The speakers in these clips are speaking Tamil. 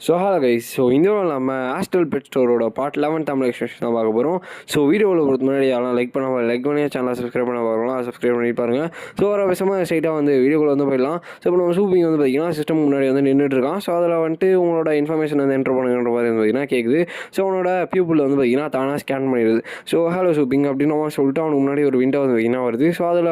Hello guys. இந்த நம்ம ஆஸ்ட்ரல் பெட் ஸ்டோரோட பார்ட் 11 தமிழ் எக்ஸ்பிரஷன் தான் பார்க்க போகிறோம். வீடியோவில் பொறுத்த முன்னாடி யாரும் லைக் பண்ணி சேனலை சப்ஸ்கிரைப் பண்ண பார்க்கலாம். சப்ஸ்கிரைப் பண்ணி பாருங்கள். வர விஷயமாக ஸ்ட்ரைட்டாக வீடியோக்குள்ள போயிடலாம். இப்போ நம்ம ஷூப்பிங் பார்த்தீங்கன்னா சிஸ்டம் முன்னாடி நின்றுட்டு இருக்கான். அதில் உங்களோட இன்ஃபர்மேஷன் என்ட்ரு பண்ணுங்கிற மாதிரி பார்த்தீங்கன்னா கேட்குது. அவனோட பியூப்பிள் பார்த்தீங்கன்னா தானாக ஸ்கேன் பண்ணிடுது. ஹலோ ஷூப்பிங் அப்படின்னு நம்ம சொல்லிட்டு அவனுக்கு முன்னாடி ஒரு விண்டோ பார்த்தீங்கன்னா வருது. அதில்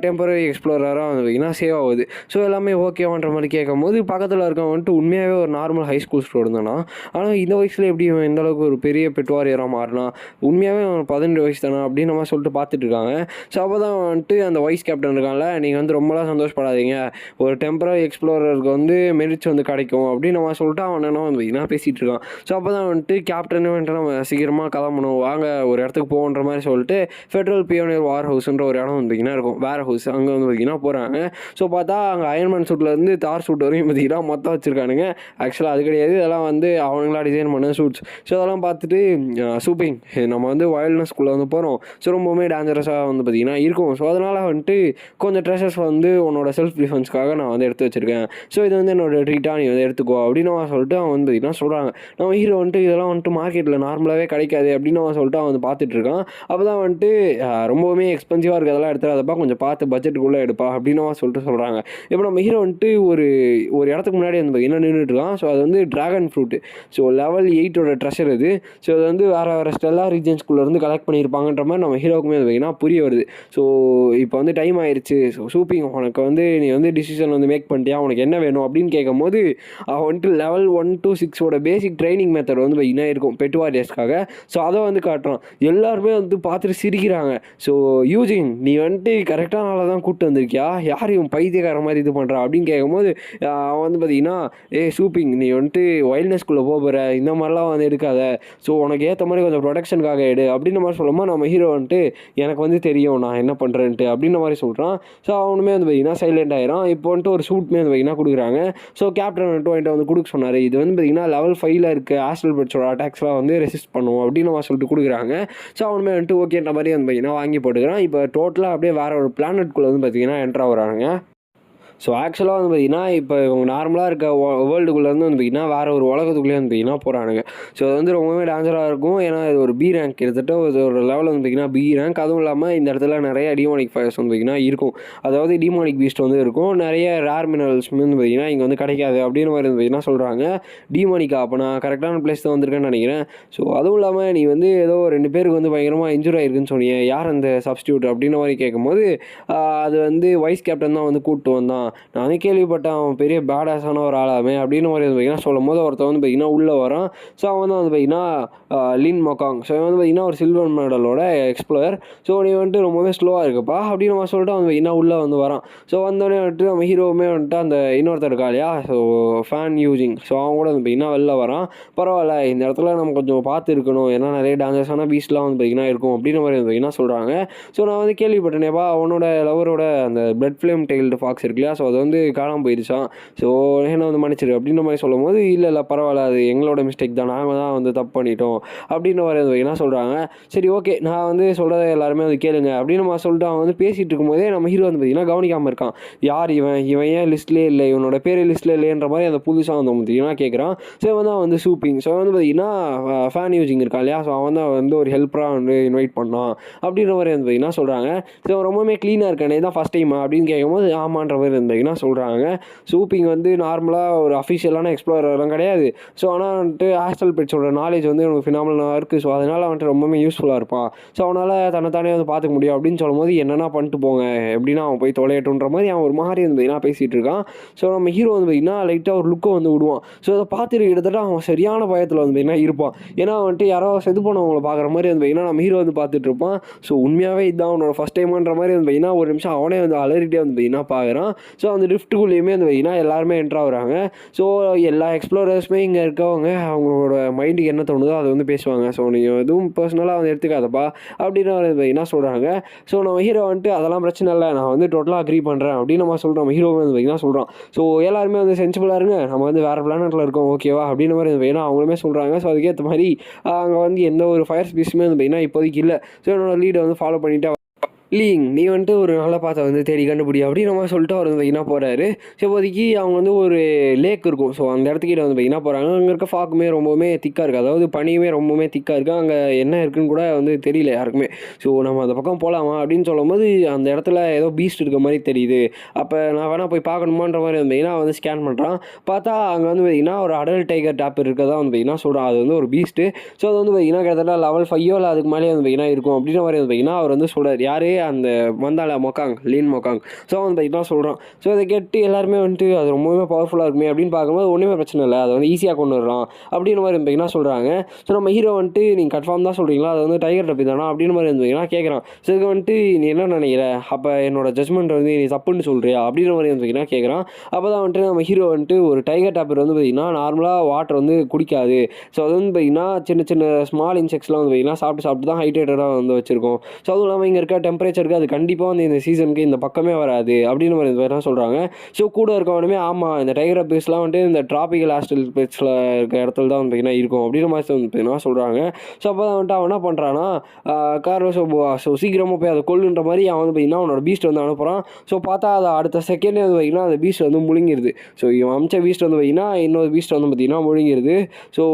டெம்பரரி எக்ஸ்ப்ளோரராக பார்த்தீங்கன்னா சேவ் ஆகுது. எல்லாமே ஓகேவான்ற மாதிரி கேட்கும் போது பக்கத்தில் இருக்கவன் உண்மையாகவே ஒரு நார்மல் ஹை ஸ்கூல் ஸ்டூடெண்ட் தானா. ஆனால் இந்த வயசில் எப்படி எந்த அளவுக்கு ஒரு பெரிய பெட் வாரியராக மாறினா, உண்மையாகவே அவன் 18 வயசு தானே அப்படின்னு நம்ம சொல்லிட்டு பார்த்துட்டு இருக்காங்க. அப்போ தான் அந்த வைஸ் கேப்டன் இருக்கான்ல, நீங்கள் ரொம்பலாம் சந்தோஷப்படாதீங்க, ஒரு டெம்பரரி எக்ஸ்ப்ளோரருக்கு மெரிட்ஸ் கிடைக்கும் அப்படின்னு நம்ம சொல்லிட்டு அவன் என்ன பேசிகிட்டு இருக்கான். அப்போ தான் கேப்டனே நம்ம சீக்கிரமாக கிளம்பணும், வாங்க ஒரு இடத்துக்கு போகன்ற மாதிரி சொல்லிட்டு ஃபெட்ரல் பியோனியர் வார் ஹவுஸ்ன்ற ஒரு இடம் இருக்கும், வேர் ஹவுஸ். அங்கே பார்த்தீங்கன்னா போகிறாங்க. பார்த்தா அங்கே அயன்மேன் சூட்லேருந்து தார் சூட் வரையும் பார்த்தீங்கன்னா மொத்தம் வச்சுருக்கானுங்க. ஆக்சுவலாக அது கிடையாது, இதெல்லாம் அவனுங்களா டிசைன் பண்ண சூட்ஸ். அதெல்லாம் பார்த்துட்டு சூப்பிங் நம்ம வைல்ட்னஸ்குள்ளே போகிறோம். ரொம்பவுமே டேஞ்சரஸாக பார்த்தீங்கன்னா இருக்கும். அதனால் கொஞ்சம் ட்ரெஷர்ஸ் உன்னோட செல்ஃப் டிஃபென்ஸ்க்காக நான் எடுத்து வச்சுருக்கேன். இது என்னோட ட்ரீட்டாக நீ எடுத்துக்கோ அப்படின்னு சொல்லிட்டு அவன் பார்த்தீங்கன்னா சொல்கிறாங்க. நம்ம ஹீரோ இதெல்லாம் மார்க்கெட்டில் நார்மலாகவே கிடைக்காது அப்படின்னு சொல்லிட்டு அவன் பார்த்துட்டு இருக்கான். அப்போ தான் ரொம்பவுமே எக்ஸ்பென்சிவாக இருக்கிறதெல்லாம் எடுத்துடாதப்பா, கொஞ்சம் பார்த்து பட்ஜெட்டுக்குள்ளே எடுப்பா அப்படின்னு சொல்லிட்டு சொல்கிறாங்க. இப்போ நம்ம ஹீரோ ஒரு இடத்துக்கு முன்னாடி பார்த்தீங்கன்னா நின்றுட்டு இருக்கான். அது ட்ராகன் ஃப்ரூட்டு. லெவல் 8ஓட ட்ரெஷர் இது. அது வேறு ஸ்டெல்லா ரீஜன்ஸ்குள்ளேருந்து கலெக்ட் பண்ணியிருப்பாங்கன்ற மாதிரி நம்ம ஹீரோக்குமே பார்த்தீங்கன்னா புரிய வருது. இப்போ டைம் ஆயிடுச்சு. ஷூப்பிங் உனக்கு நீ டிசிஷன் மேக் பண்ணிட்டியா, உனக்கு என்ன வேணும் அப்படின்னு கேட்கும் போது அவன் லெவல் 1 to 6ஓட பேசிக் ட்ரைனிங் மெத்தட் பார்த்தீங்கன்னா இருக்கும் பெட் வாரியர்ஸ்க்காக. அதை காட்டுறான். எல்லாருமே பார்த்துட்டு சிரிக்கிறாங்க. யூஜின் நீ கரெக்டான ஆளை தான் கூப்பிட்டு வந்திருக்கியா, யார் இவன் பைத்தியக்கார மாதிரி இது பண்ணுறா அப்படின்னு கேட்கும்போது அவன் பார்த்தீங்கன்னா ஷூப்பிங் நீ வைல்ட்னஸ்குள்ளே போகிற, இந்த மாதிரிலாம் எடுக்காத, உனக்கு ஏற்ற மாதிரி கொஞ்சம் ப்ரொடெக்ஷனுக்காக எடு அப்படின்ற மாதிரி சொல்லும்போது நம்ம ஹீரோ எனக்கு தெரியும் நான் என்ன பண்ணுறேன்ட்டு அப்படின்ற மாதிரி சொல்கிறான். அவனுமே பார்த்தீங்கன்னா சைலண்ட் ஆயிரும். இப்போ ஒரு சூட்மே பார்த்தீங்கன்னா கொடுக்குறாங்க. கேப்டன் கொடுக்க சொன்னார். இது பார்த்தீங்கன்னா லெவல் 5ல் இருக்க ஆஸ்ட்ரல் பெட்ஸோட அட்டாக்ஸ்லாம் ரெசிஸ்ட் பண்ணுவோம் அப்படின்னு நம்ம சொல்லிட்டு கொடுக்குறாங்க. அவனுமே ஓகேன்ற மாதிரி பார்த்தீங்கன்னா வாங்கி போட்டுக்கிறான். இப்போ டோட்டலாக அப்படியே வேறு ஒரு பிளானட்குள்ளே பார்த்தீங்கன்னா என்ட்ரு ஆகுறாங்க. ஆக்சுவலாக பார்த்தீங்கன்னா இப்போ இவங்க நார்மலாக இருக்க வேர்ல்டுக்குள்ளேருந்து பார்த்தீங்கன்னா வேறு ஒரு உலகத்துக்குள்ளே பார்த்தீங்கன்னா போகிறானுங்க. அது ரொம்பவே டேஞ்சராக இருக்கும். ஏன்னா இது ஒரு பி ரேங்க், கிட்டத்தட்ட ஒரு லெவலில் பார்த்தீங்கன்னா பி ரேங்க். அதுவும் இல்லாமல் இந்த இடத்துல நிறைய டிமானிக் ஃபயர்ஸ் பார்த்தீங்கன்னா இருக்கும். அதாவது டிமானிக் பீஸ்ட் இருக்கும். நிறைய ரேர் மினரல்ஸ் பார்த்தீங்கன்னா இங்கே கிடைக்காது அப்படின்னு மாதிரி பார்த்தீங்கன்னா சொல்கிறாங்க. டிமானிக்கா, அப்போ நான் கரெக்டான பிளேஸ் தான் வந்திருக்கேன்னு நினைக்கிறேன். அதுவும் இல்லாமல் நீ ஏதோ 2 பேருக்கு பயங்கரமாக இன்ஜூரி ஆயிருக்குன்னு சொன்னீங்க, யார் அந்த சப்ஸ்டியூட் அப்படின்ற மாதிரி கேட்கும்போது அது வைஸ் கேப்டன் தான் கூப்பிட்டு வந்தான், நானே கேள்விப்பட்டேன் அவன் பெரிய பேடாஸான ஒரு ஆளாமே அப்படின்னு மாதிரி பார்த்தீங்கன்னா சொல்லும் போது ஒருத்தர் பார்த்தீங்கன்னா உள்ளே வரான். அவன் தான் பார்த்தீங்கன்னா லின் மொக்காங். இவன் பார்த்தீங்கன்னா ஒரு சில்வர் மெடலோட எக்ஸ்ப்ளோரர். நீ ரொம்பவே ஸ்லோவாக இருக்குப்பா அப்படின்னு நம்ம சொல்லிட்டு அவன் பார்த்தீங்கன்னா உள்ளே வரான். வந்தோடனே நம்ம ஹீரோவுமே அந்த இன்னொருத்தர் இருக்கா இல்லையா, ஃபேன் யூசிங். அவன் கூட பார்த்தீங்கன்னா வெளில வரான். பரவாயில்ல, இந்த இடத்துல நம்ம கொஞ்சம் பார்த்து இருக்கணும், ஏன்னா நிறைய டேஞ்சரஸான பீஸ்லாம் பார்த்தீங்கன்னா இருக்கும் அப்படின்னு மாதிரி பார்த்தீங்கன்னா சொல்கிறாங்க. நான் கேள்விப்பட்டேனேப்பா அவனோட லவரோட அந்த பிளட் ஃப்ளேம் டெயில்டு ஃபாக்ஸ் இருக்கு இல்லையா, அது காணாமல் போயிடுச்சான். என்ன மன்னிச்சிரு அப்படின்ற மாதிரி சொல்லும் போது இல்லை பரவாயில்ல, அது எங்களோட மிஸ்டேக் தான், நாங்கள் தான் தப்பு பண்ணிட்டோம் அப்படின்ற மாதிரி என்ன சொல்கிறாங்க. சரி ஓகே, நான் சொல்கிறத எல்லாருமே கேளுங்க அப்படின்னு நம்ம சொல்லிட்டு அவன் பேசிகிட்டு இருக்கும்போதே நம்ம ஹீரோ பார்த்தீங்கன்னா கவனிக்காமல் இருக்கான். யார் இவன் ஏன் லிஸ்ட்லேயே இல்லை, இவனோட பேர் லிஸ்ட்டில் இல்லைன்ற மாதிரி அந்த புதுசாக பார்த்தீங்கன்னா கேட்குறான். அவன் தான் ஷூப்பிங். பார்த்தீங்கன்னா ஃபேன் யூசிங் இருக்கான் இல்லையா, அவன் தான் ஒரு ஹெல்ப்பராக இன்வைட் பண்ணான் அப்படின்ற மாதிரி பார்த்தீங்கன்னா சொல்கிறாங்க. ரொம்பவுமே க்ளீனாக இருக்கானே, தான் ஃபஸ்ட் டைம் அப்படின்னு கேட்கும்போது ஆமான்ற மாதிரி இருந்தீங்கன்னா சொல்கிறாங்க. ஷூப்பிங் நார்மலாக ஒரு அஃபிஷியலான எக்ஸ்ப்ளோரெல்லாம் கிடையாது. ஆனால் ஆஸ்ட்ரல் பெட்ஸோட நாலேஜ் எனக்கு ஃபினாமினலாக இருக்குது. அதனால் ரொம்பவே யூஸ்ஃபுல்லாக இருப்பான். அவனால் தன்னைத்தானே பார்த்துக்க முடியும் அப்படின்னு சொல்லும்போது என்னென்னா பண்ணிட்டு போங்க, எப்படின்னா அவன் போய் தொலையட்டுன்ற மாதிரி அவன் ஒரு மாதிரி பார்த்தீங்கன்னா பேசிகிட்டு இருக்கான். நம்ம ஹீரோ பார்த்தீங்கன்னா லைட்டாக ஒரு லுக்கை விடுவான். அதை பார்த்துட்டு கிட்டத்தட்ட அவன் சரியான பயத்தில் பார்த்தீங்கன்னா இருப்பான். ஏன்னா யாரோ செது போனவங்களை பார்க்குற மாதிரி பார்த்தீங்கன்னா நம்ம ஹீரோ பார்த்துட்டு இருப்பான். உண்மையாகவே இதுதான் அவனோட ஃபஸ்ட் டைம்ன்ற மாதிரி பார்த்தீங்கன்னா ஒரு நிமிஷம் அவனே அலறிட்டே பார்த்தீங்கன்னா பார்க்குறான். அந்த ரிஃப்ட்டுக்குள்ளேயுமே பார்த்தீங்கன்னா எல்லாருமே என்ட்ரு ஆகுறாங்க. எல்லா எக்ஸ்ப்ளோரர்ஸுமே இங்கே இருக்கவங்க அவங்களோட மைண்டுக்கு என்ன தோணுதோ அதை பேசுவாங்க. நீங்கள் எதுவும் பர்சனலாக எடுத்துக்காதப்பா அப்படின்னு பார்த்தீங்கன்னா சொல்கிறாங்க. நம்ம ஹீரோ அதெல்லாம் பிரச்சனை இல்லை, நான் டோட்டலாக அக்ரி பண்ணுறேன் அப்படின்னு நம்ம சொல்கிறோம். நம்ம ஹீரோ பார்த்தீங்கன்னா சொல்கிறோம். எல்லாருமே சென்சிபிளாக இருங்க, நம்ம வேறு பிளானட்டில் இருக்கோம் ஓகேவா அப்படின்ற மாதிரி பார்த்தீங்கன்னா அவங்களுமே சொல்கிறாங்க. அதுக்கேற்ற மாதிரி அங்கே எந்த ஒரு ஃபயர் ஸ்பீஸுமே பார்த்தீங்கன்னா இப்போதைக்கு இல்லை. என்னோட லீடை ஃபாலோ பண்ணிவிட்டு லீங் நீ வந்துட்டு ஒரு நல்ல பாத்தை வந்து தேடி கண்டுபிடி அப்படின்னு நம்ம சொல்லிட்டு அவர் வந்து பார்த்தீங்கன்னா போகிறாரு. ஸோ இப்போதைக்கு அவங்க வந்து ஒரு லேக் இருக்கும். ஸோ அந்த இடத்துக்கிட்ட வந்து பார்த்தீங்கன்னா போகிறாங்க. அங்கே இருக்க ஃபாக்குமே ரொம்பவுமே திக்காக இருக்குது. அதாவது பனியுமே ரொம்பவுமே திக்காக இருக்குது. அங்கே என்ன இருக்குன்னு கூட வந்து தெரியல யாருக்குமே. ஸோ நம்ம அந்த பக்கம் போகலாமா அப்படின்னு சொல்லும்போது அந்த இடத்துல ஏதோ பீஸ்ட் இருக்க மாதிரி தெரியுது. அப்போ நான் வேணால் போய் பார்க்கணுமான்ற மாதிரி வந்து பார்த்தீங்கன்னா வந்து ஸ்கேன் பண்ணுறான். பார்த்தா அங்கே வந்து பார்த்தீங்கன்னா ஒரு அடல்ட் டைகர் டாப் இருக்கிறதா வந்து பார்த்தீங்கன்னா சொல்கிறான். அது வந்து ஒரு பீஸ்ட்டு. ஸோ அது வந்து பார்த்தீங்கன்னா கிட்டத்தட்ட லெவல் 5 இல்லை அதுக்கு மேலே வந்து பார்த்தீங்கன்னா இருக்கும் அப்படின்ற மாதிரி வந்து பார்த்தீங்கன்னா அவர் வந்து சொல்கிறார். யார் அந்த வந்தால மொக்காங் லீன் மொக்காங். ஸோ வந்து பார்த்தீங்கன்னா சொல்கிறான். ஸோ அதை கேட்டு எல்லாருமே வந்துட்டு அது ரொம்பவே பவர்ஃபுல்லாக இருக்குமே அப்படின்னு பார்க்கும்போது ஒன்றுமே பிரச்சனை இல்லை, அதை வந்து ஈஸியாக கொண்டு வர்றான் அப்படின்ற மாதிரி பார்த்தீங்கன்னா சொல்கிறாங்க. ஸோ நம்ம ஹீரோ வந்துட்டு நீங்கள் கன்ஃபார்ம் தான் சொல்கிறீங்களா அது வந்து டைகர் டப்பி தானா அப்படின்னு மாதிரி இருந்தீங்கன்னா கேட்குறான். ஸோ இதுக்கு வந்துட்டு நீ என்ன நினைக்கிற, அப்போ என்னோட ஜட்மெண்ட் வந்து நீ தப்புன்னு சொல்கிறியா அப்படின்ற மாதிரி இருந்தீங்கன்னா கேட்குறான். அப்போ தான் வந்துட்டு நம்ம ஹீரோ வந்துட்டு ஒரு டைகர் டாப்பர் வந்து பார்த்தீங்கன்னா நார்மலாக வாட்டர் வந்து குடிக்காது. ஸோ அது வந்து பார்த்தீங்கன்னா சின்ன சின்ன ஸ்மால் இன்செக்ட்ஸ்லாம் வந்து பார்த்தீங்கன்னா சாப்பிட்டு தான் ஹைட்ரேட்டடாக வந்து வச்சிருக்கோம். ஸோ அதுவும் இல்லாமல் இங்கே இருக்க டெம்பரேச்சருக்கு அது கண்டிப்பாக வந்து இந்த சீசனுக்கு இந்த பக்கமே வராது அப்படின்னு மாதிரி சொல்கிறாங்க. ஸோ கூட இருக்கவனுமே ஆமாம் இந்த டைகர் பீஸ்லாம் வந்துட்டு இந்த டிராபிக்கல் ஹாஸ்டல் பெட்ஸில் இருக்க இடத்துல தான் வந்து பார்த்தீங்கன்னா இருக்கும் அப்படின்ற மாதிரி வந்து பார்த்தீங்கன்னா சொல்கிறாங்க. ஸோ அப்போ தான் வந்துட்டு அவன் என்ன பண்ணுறான்னா ஸோ சீக்கிரமாக போய் அதை கொல்லுன்ற மாதிரி அவன் வந்து பார்த்தீங்கன்னா அவனோட பீஸ்ட் வந்து அனுப்புகிறான். ஸோ பார்த்தா அதை அடுத்த செகண்டே வந்து பார்த்தீங்கன்னா அந்த பீஸ்ட் வந்து முழுங்கிருது. ஸோ இவன் அமிச்ச பீஸ்ட் வந்து பார்த்தீங்கன்னா இன்னொரு பீஸ்ட் வந்து பார்த்தீங்கன்னா முழுங்கிருது. ஸோ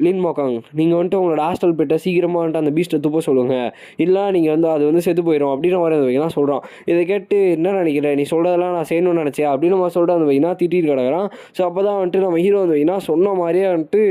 லின் மொக்காங் நீங்கள் வந்துட்டு உங்களோட ஹாஸ்டல் பெட்டை சீக்கிரமாக வந்துட்டு அந்த பீஸ்ட்டை துப்ப சொல்லுங்கள், இல்லை நீங்கள் வந்து அது வந்து செத்து போயிடும் அப்படின்ற மாதிரி வந்து வைக்கலாம் சொல்கிறான். இதை கேட்டு என்ன நினைக்கிறேன், நீ சொல்கிறதெல்லாம் நான் செய்யணும்னு நினச்சேன் அப்படின்னு நம்ம சொல்லிட்டு வந்து வைங்கன்னா திட்டிட்டு கிடக்கிறான். ஸோ அப்போ தான் வந்துட்டு நம்ம ஹீரோ வந்து வைங்கன்னா சொன்ன மாதிரியே வந்துட்டு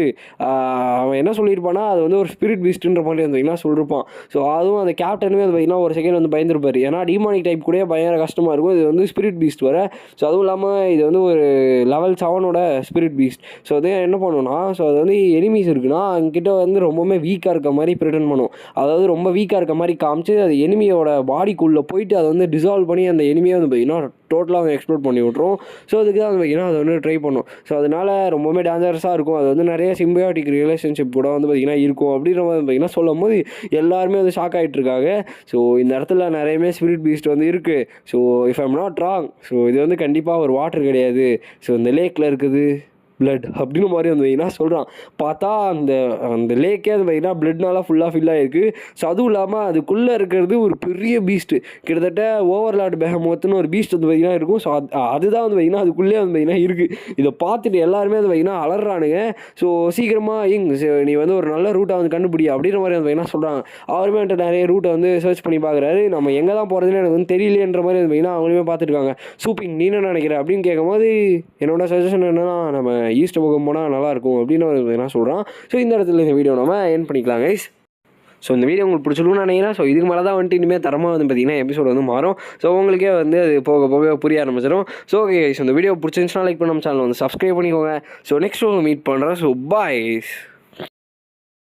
அவன் என்ன சொல்லியிருப்பானா அது வந்து ஒரு ஸ்பிரிட் பீஸ்ட்டுன்ற மாதிரி வந்து வைங்கன்னா சொல்லியிருப்பான். ஸோ அதுவும் அந்த கேப்டனுமே வந்து வைங்கன்னா ஒரு செகண்ட் வந்து பயந்துருப்பார். ஏன்னா டிமானிக் டைப் கூட பயங்கர கஷ்டமாக இருக்கும், இது வந்து ஸ்பிரிட் பீஸ்ட் வர. ஸோ அதுவும் இல்லாமல் இது வந்து ஒரு லெவல் 7ஓட ஸ்பிரிட் பீஸ்ட். ஸோ அது என்ன பண்ணுன்னா ஸோ அது வந்து எனிமீஸ் இருக்குன்னா அங்கிட்ட வந்து ரொம்பவுமே வீக்காக இருக்க மாதிரி ப்ரிட்டன் பண்ணும். அதாவது ரொம்ப வீக்காக இருக்க மாதிரி காமிச்சு அது எனிமியோட பாடிக்குள்ளே போயிட்டு அதை வந்து டிசால்வ் பண்ணி அந்த எனிமியை வந்து பார்த்தீங்கன்னா டோட்டலாக வந்து எக்ஸ்ப்ளோர் பண்ணி விட்ரும். ஸோ அதுக்கு தான் வந்து பார்த்தீங்கன்னா அதை வந்து ட்ரை பண்ணும். ஸோ அதனால் ரொம்பவுமே டேஞ்சரஸாக இருக்கும். அது வந்து நிறைய சிம்பியாட்டிக் ரிலேஷன்ஷிப் கூட வந்து பார்த்திங்கன்னா இருக்கும் அப்படின்ற மாதிரி பார்த்திங்கன்னா சொல்லும் போது எல்லாருமே வந்து ஷாக் ஆகிட்டு இருக்காங்க. ஸோ இந்த இடத்துல நிறையவே ஸ்பிரிட் பீஸ்ட் வந்து இருக்குது. So if I'm not wrong so இது வந்து கண்டிப்பாக ஒரு வாட்டர் கிடையாது, ஸோ இந்த லேக்கில் இருக்குது பிளட் அப்படின்னு மாதிரி வந்து வைங்கன்னா சொல்கிறான். பார்த்தா அந்த அந்த லேக்கே அது வைங்கன்னா பிளட்னால ஃபுல்லாக ஃபில்லாக இருக்குது. ஸோ அதுவும் இல்லாமல் அதுக்குள்ளே இருக்கிறது ஒரு பெரிய பீஸ்ட்டு, கிட்டத்தட்ட ஓவர்லாட் பெஹமோத்னு ஒரு பீஸ்ட் வந்து பார்த்திங்கன்னா இருக்கும். ஸோ அதுதான் வந்து பார்த்திங்கன்னா அதுக்குள்ளே வந்து பார்த்திங்கன்னா இருக்குது. இதை பார்த்துட்டு எல்லாருமே வந்து பார்த்திங்கன்னா அலறானுங்க. ஸோ சீக்கிரமாக நீ வந்து ஒரு நல்ல ரூட்டை வந்து கண்டுபிடி அப்படின்ற மாதிரி வந்து பார்த்திங்கன்னா சொல்கிறாங்க. அவருமே வந்துட்டு நிறைய ரூட்டை வந்து சர்ச் பண்ணி பார்க்குறாரு. நம்ம எங்கே தான் போகிறதுன்னு எனக்கு வந்து தெரியலேன்ற மாதிரி வந்து பார்த்திங்கன்னா அவங்களுமே பார்த்துருக்காங்க. சூப்பிங் நீ என்ன நினைக்கிற அப்படின்னு கேட்கும்போது என்னோட சஜஷன் என்னன்னா நம்ம ஈஸ்ட் பக்கம் போனால் நல்லாயிருக்கும் அப்படின்னு நான் சொல்கிறான். ஸோ இந்த இடத்துல இந்த வீடியோ நம்ம என் பண்ணிக்கலாம் கைஸ். ஸோ இந்த வீடியோ உங்களுக்கு பிடிச்சிருக்குன்னு நினைக்கிறேன். ஸோ இதுக்கு மேலே தான் வந்துட்டு இனிமேல் தரமாக வந்து பார்த்திங்கன்னா எபிசோட் வந்து மாறும். ஸோ உங்களுக்கே வந்து அது போக போக புரிய ஆரம்பிச்சிடும். ஸோ ஓகே கைஸ், இந்த வீடியோ பிடிச்சிருந்துச்சுன்னா லைக் பண்ண நம்ம சேனல் வந்து சப்ஸ்கிரைப் பண்ணிக்கோங்க. ஸோ நெக்ஸ்ட் மீட் பண்ணுறேன். So bye.